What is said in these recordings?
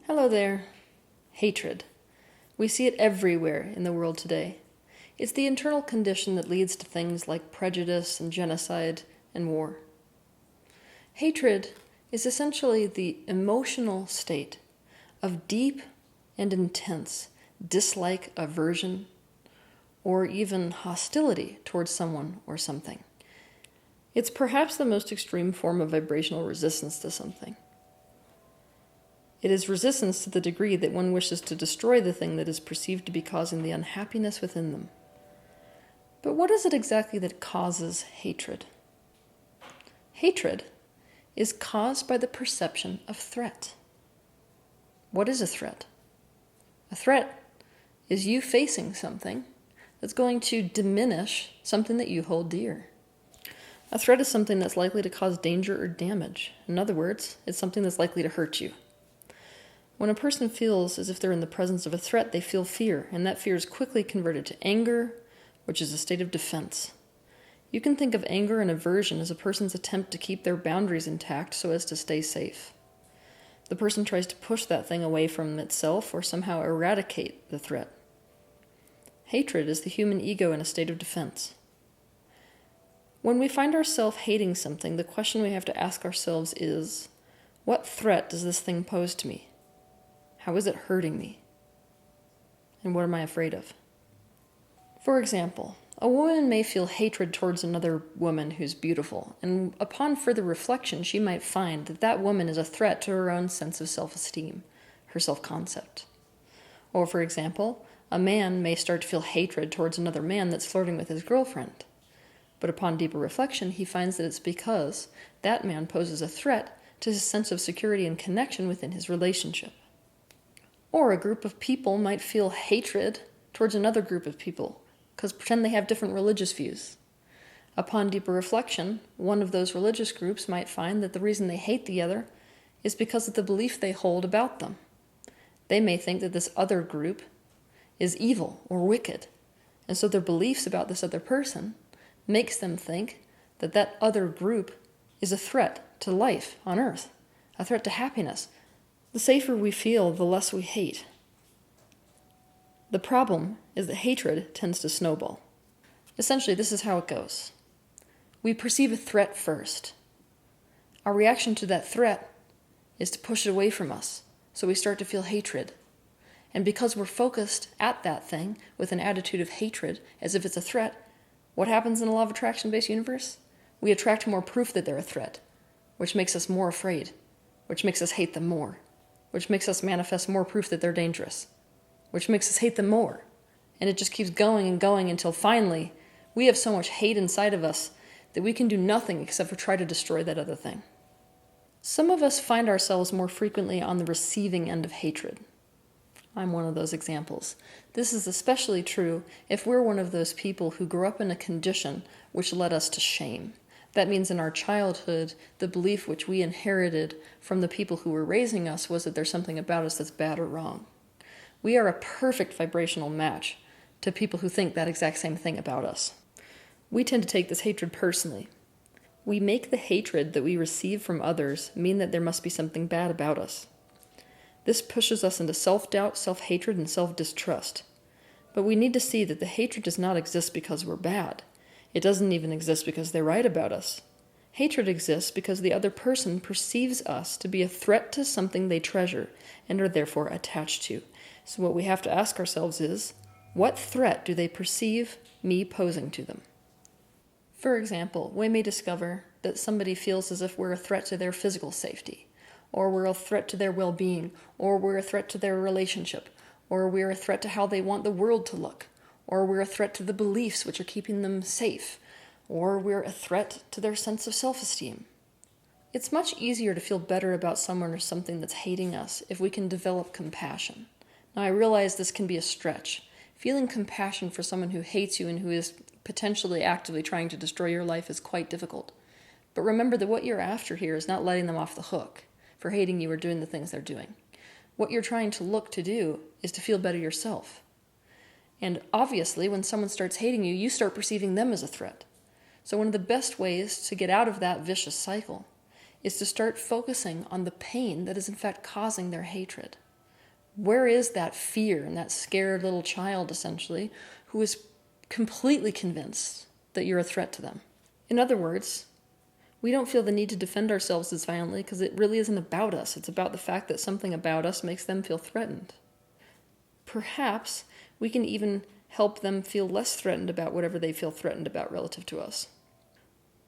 Hello there. Hatred. We see it everywhere in the world today. It's the internal condition that leads to things like prejudice and genocide and war. Hatred is essentially the emotional state of deep and intense dislike, aversion, or even hostility towards someone or something. It's perhaps the most extreme form of vibrational resistance to something. It is resistance to the degree that one wishes to destroy the thing that is perceived to be causing the unhappiness within them. But what is it exactly that causes hatred? Hatred is caused by the perception of threat. What is a threat? A threat is you facing something that's going to diminish something that you hold dear. A threat is something that's likely to cause danger or damage. In other words, it's something that's likely to hurt you. When a person feels as if they're in the presence of a threat, they feel fear, and that fear is quickly converted to anger, which is a state of defense. You can think of anger and aversion as a person's attempt to keep their boundaries intact so as to stay safe. The person tries to push that thing away from itself or somehow eradicate the threat. Hatred is the human ego in a state of defense. When we find ourselves hating something, the question we have to ask ourselves is, what threat does this thing pose to me? How is it hurting me? And what am I afraid of? For example, a woman may feel hatred towards another woman who's beautiful, and upon further reflection, she might find that that woman is a threat to her own sense of self-esteem, her self-concept. Or, for example, a man may start to feel hatred towards another man that's flirting with his girlfriend. But upon deeper reflection, he finds that it's because that man poses a threat to his sense of security and connection within his relationship. Or a group of people might feel hatred towards another group of people, because pretend they have different religious views. Upon deeper reflection, one of those religious groups might find that the reason they hate the other is because of the belief they hold about them. They may think that this other group is evil or wicked, and so their beliefs about this other person makes them think that that other group is a threat to life on earth, a threat to happiness. The safer we feel, the less we hate. The problem is that hatred tends to snowball. Essentially, this is how it goes. We perceive a threat first. Our reaction to that threat is to push it away from us, so we start to feel hatred. And because we're focused at that thing with an attitude of hatred, as if it's a threat, what happens in a law of attraction-based universe? We attract more proof that they're a threat, which makes us more afraid, which makes us hate them more, which makes us manifest more proof that they're dangerous, which makes us hate them more. And it just keeps going and going until finally we have so much hate inside of us that we can do nothing except for try to destroy that other thing. Some of us find ourselves more frequently on the receiving end of hatred. I'm one of those examples. This is especially true if we're one of those people who grew up in a condition which led us to shame. That means in our childhood, the belief which we inherited from the people who were raising us was that there's something about us that's bad or wrong. We are a perfect vibrational match to people who think that exact same thing about us. We tend to take this hatred personally. We make the hatred that we receive from others mean that there must be something bad about us. This pushes us into self-doubt, self-hatred, and self-distrust. But we need to see that the hatred does not exist because we're bad. It doesn't even exist because they're right about us. Hatred exists because the other person perceives us to be a threat to something they treasure and are therefore attached to. So what we have to ask ourselves is, what threat do they perceive me posing to them? For example, we may discover that somebody feels as if we're a threat to their physical safety, or we're a threat to their well-being, or we're a threat to their relationship, or we're a threat to how they want the world to look, or we're a threat to the beliefs which are keeping them safe, or we're a threat to their sense of self-esteem. It's much easier to feel better about someone or something that's hating us if we can develop compassion. Now, I realize this can be a stretch. Feeling compassion for someone who hates you and who is potentially actively trying to destroy your life is quite difficult. But remember that what you're after here is not letting them off the hook for hating you or doing the things they're doing. What you're trying to look to do is to feel better yourself. And obviously, when someone starts hating you, you start perceiving them as a threat. So one of the best ways to get out of that vicious cycle is to start focusing on the pain that is in fact causing their hatred. Where is that fear and that scared little child, essentially, who is completely convinced that you're a threat to them? In other words, we don't feel the need to defend ourselves as violently because it really isn't about us. It's about the fact that something about us makes them feel threatened. Perhaps we can even help them feel less threatened about whatever they feel threatened about relative to us.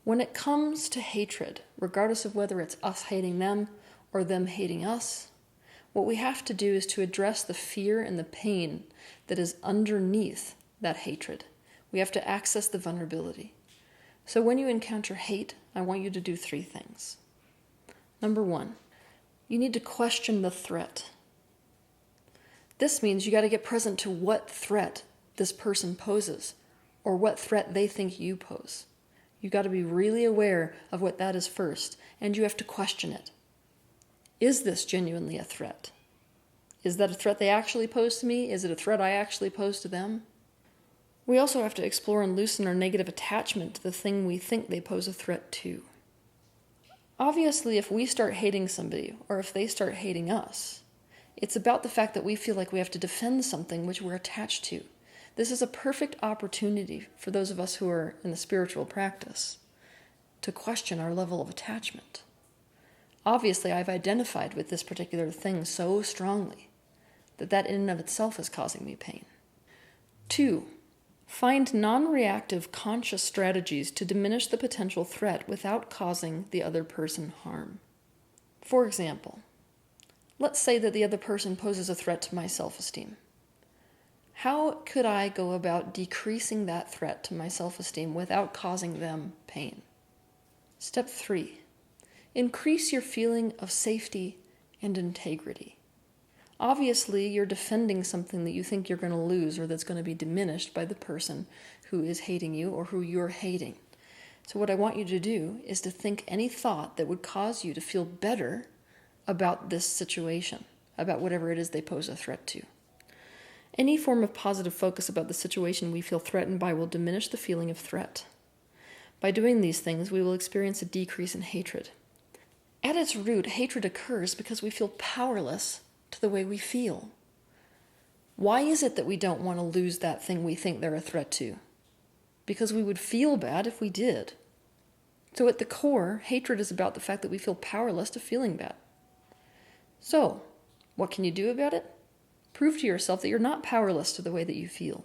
When it comes to hatred, regardless of whether it's us hating them or them hating us, what we have to do is to address the fear and the pain that is underneath that hatred. We have to access the vulnerability. So when you encounter hate, I want you to do 3 things. Number 1, you need to question the threat. This means you got to get present to what threat this person poses, or what threat they think you pose. You got to be really aware of what that is first, and you have to question it. Is this genuinely a threat? Is that a threat they actually pose to me? Is it a threat I actually pose to them? We also have to explore and loosen our negative attachment to the thing we think they pose a threat to. Obviously, if we start hating somebody, or if they start hating us, it's about the fact that we feel like we have to defend something which we're attached to. This is a perfect opportunity for those of us who are in the spiritual practice to question our level of attachment. Obviously, I've identified with this particular thing so strongly that in and of itself is causing me pain. 2, find non-reactive conscious strategies to diminish the potential threat without causing the other person harm. For example, let's say that the other person poses a threat to my self-esteem. How could I go about decreasing that threat to my self-esteem without causing them pain? Step 3, increase your feeling of safety and integrity. Obviously, you're defending something that you think you're going to lose or that's going to be diminished by the person who is hating you or who you're hating. So what I want you to do is to think any thought that would cause you to feel better about this situation, about whatever it is they pose a threat to. Any form of positive focus about the situation we feel threatened by will diminish the feeling of threat. By doing these things, we will experience a decrease in hatred. At its root, hatred occurs because we feel powerless to the way we feel. Why is it that we don't want to lose that thing we think they're a threat to? Because we would feel bad if we did. So at the core, hatred is about the fact that we feel powerless to feeling bad. So, what can you do about it? Prove to yourself that you're not powerless to the way that you feel.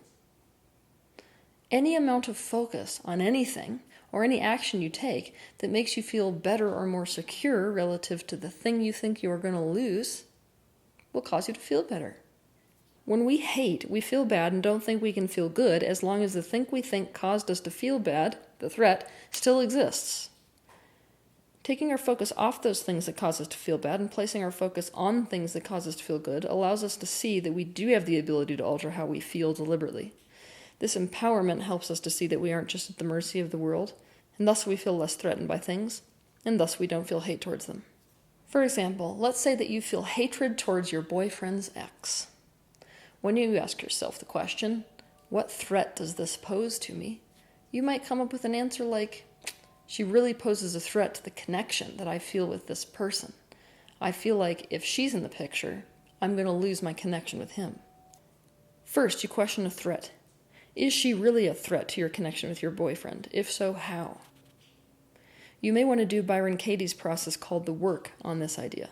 Any amount of focus on anything or any action you take that makes you feel better or more secure relative to the thing you think you are going to lose will cause you to feel better. When we hate, we feel bad and don't think we can feel good as long as the thing we think caused us to feel bad, the threat, still exists. Taking our focus off those things that cause us to feel bad and placing our focus on things that cause us to feel good allows us to see that we do have the ability to alter how we feel deliberately. This empowerment helps us to see that we aren't just at the mercy of the world, and thus we feel less threatened by things, and thus we don't feel hate towards them. For example, let's say that you feel hatred towards your boyfriend's ex. When you ask yourself the question, what threat does this pose to me? You might come up with an answer like, she really poses a threat to the connection that I feel with this person. I feel like if she's in the picture, I'm going to lose my connection with him. First, you question a threat. Is she really a threat to your connection with your boyfriend? If so, how? You may want to do Byron Katie's process called the work on this idea.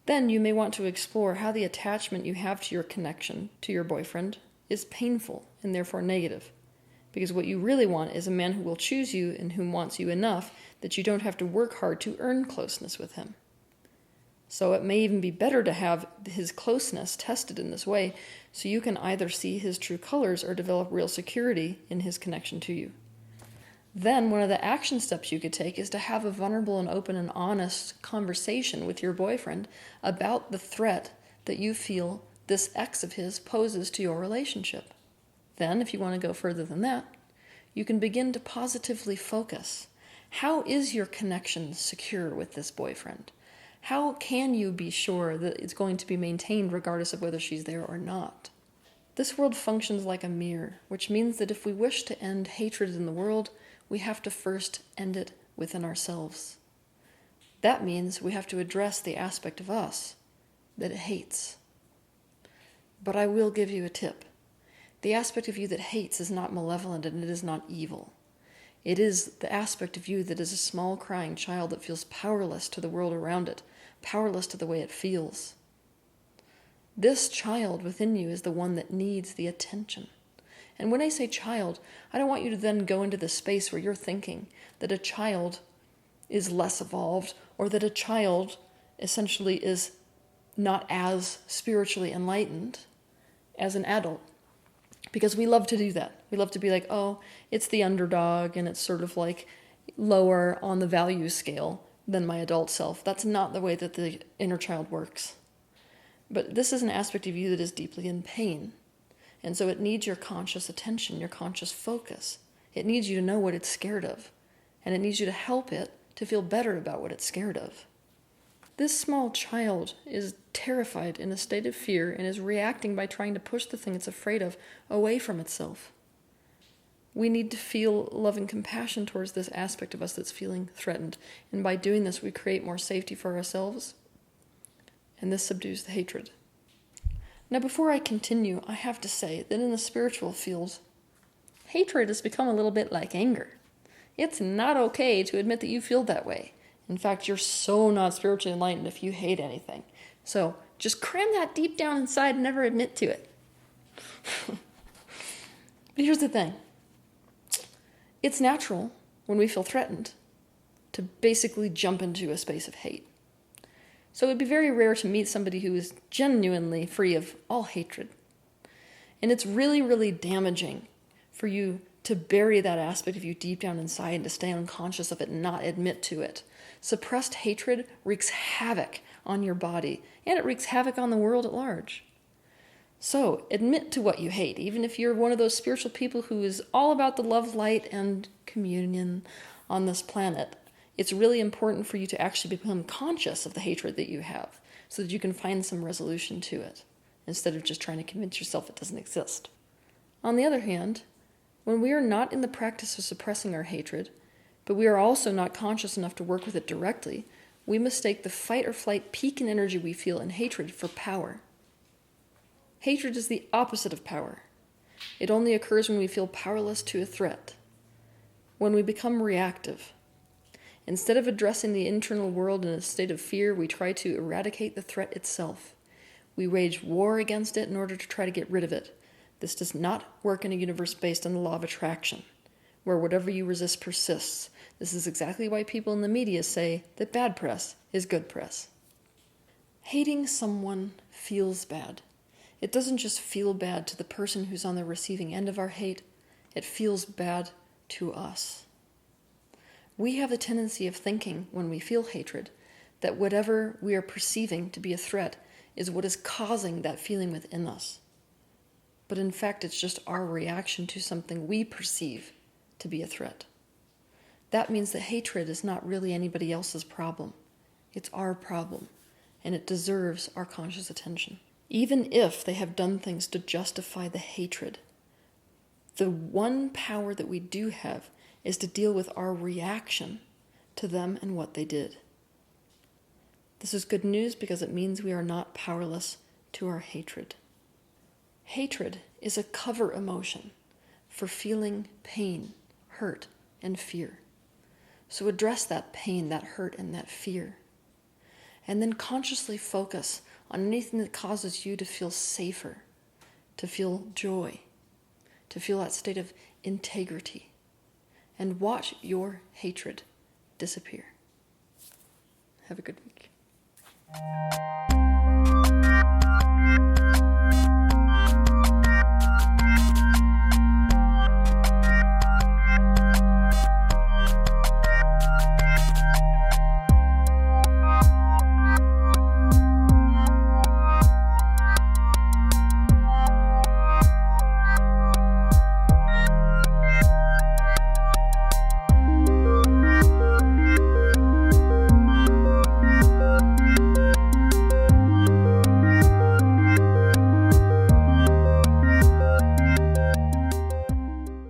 Then you may want to explore how the attachment you have to your connection to your boyfriend is painful and therefore negative. Because what you really want is a man who will choose you and who wants you enough that you don't have to work hard to earn closeness with him. So it may even be better to have his closeness tested in this way so you can either see his true colors or develop real security in his connection to you. Then one of the action steps you could take is to have a vulnerable and open and honest conversation with your boyfriend about the threat that you feel this ex of his poses to your relationship. Then, if you want to go further than that, you can begin to positively focus. How is your connection secure with this boyfriend? How can you be sure that it's going to be maintained regardless of whether she's there or not? This world functions like a mirror, which means that if we wish to end hatred in the world, we have to first end it within ourselves. That means we have to address the aspect of us that it hates. But I will give you a tip. The aspect of you that hates is not malevolent and it is not evil. It is the aspect of you that is a small crying child that feels powerless to the world around it, powerless to the way it feels. This child within you is the one that needs the attention. And when I say child, I don't want you to then go into the space where you're thinking that a child is less evolved or that a child essentially is not as spiritually enlightened as an adult. Because we love to do that. We love to be like, oh, it's the underdog and it's sort of like lower on the value scale than my adult self. That's not the way that the inner child works. But this is an aspect of you that is deeply in pain. And so it needs your conscious attention, your conscious focus. It needs you to know what it's scared of. And it needs you to help it to feel better about what it's scared of. This small child is terrified in a state of fear and is reacting by trying to push the thing it's afraid of away from itself. We need to feel love and compassion towards this aspect of us that's feeling threatened. And by doing this, we create more safety for ourselves. And this subdues the hatred. Now, before I continue, I have to say that in the spiritual field, hatred has become a little bit like anger. It's not okay to admit that you feel that way. In fact, you're so not spiritually enlightened if you hate anything. So just cram that deep down inside and never admit to it. But here's the thing. It's natural when we feel threatened to basically jump into a space of hate. So it would be very rare to meet somebody who is genuinely free of all hatred. And it's really, really damaging for you to bury that aspect of you deep down inside and to stay unconscious of it and not admit to it. Suppressed hatred wreaks havoc on your body, and it wreaks havoc on the world at large. So admit to what you hate, even if you're one of those spiritual people who is all about the love, light, and communion on this planet. It's really important for you to actually become conscious of the hatred that you have so that you can find some resolution to it instead of just trying to convince yourself it doesn't exist. On the other hand, when we are not in the practice of suppressing our hatred, but we are also not conscious enough to work with it directly, we mistake the fight or flight peak in energy we feel in hatred for power. Hatred is the opposite of power. It only occurs when we feel powerless to a threat, when we become reactive. Instead of addressing the internal world in a state of fear, we try to eradicate the threat itself. We wage war against it in order to try to get rid of it. This does not work in a universe based on the law of attraction, where whatever you resist persists. This is exactly why people in the media say that bad press is good press. Hating someone feels bad. It doesn't just feel bad to the person who's on the receiving end of our hate. It feels bad to us. We have the tendency of thinking, when we feel hatred, that whatever we are perceiving to be a threat is what is causing that feeling within us. But in fact, it's just our reaction to something we perceive to be a threat. That means that hatred is not really anybody else's problem. It's our problem, and it deserves our conscious attention. Even if they have done things to justify the hatred, the one power that we do have is to deal with our reaction to them and what they did. This is good news because it means we are not powerless to our hatred. Hatred is a cover emotion for feeling pain, hurt, and fear. So address that pain, that hurt, and that fear. And then consciously focus on anything that causes you to feel safer, to feel joy, to feel that state of integrity. And watch your hatred disappear. Have a good week.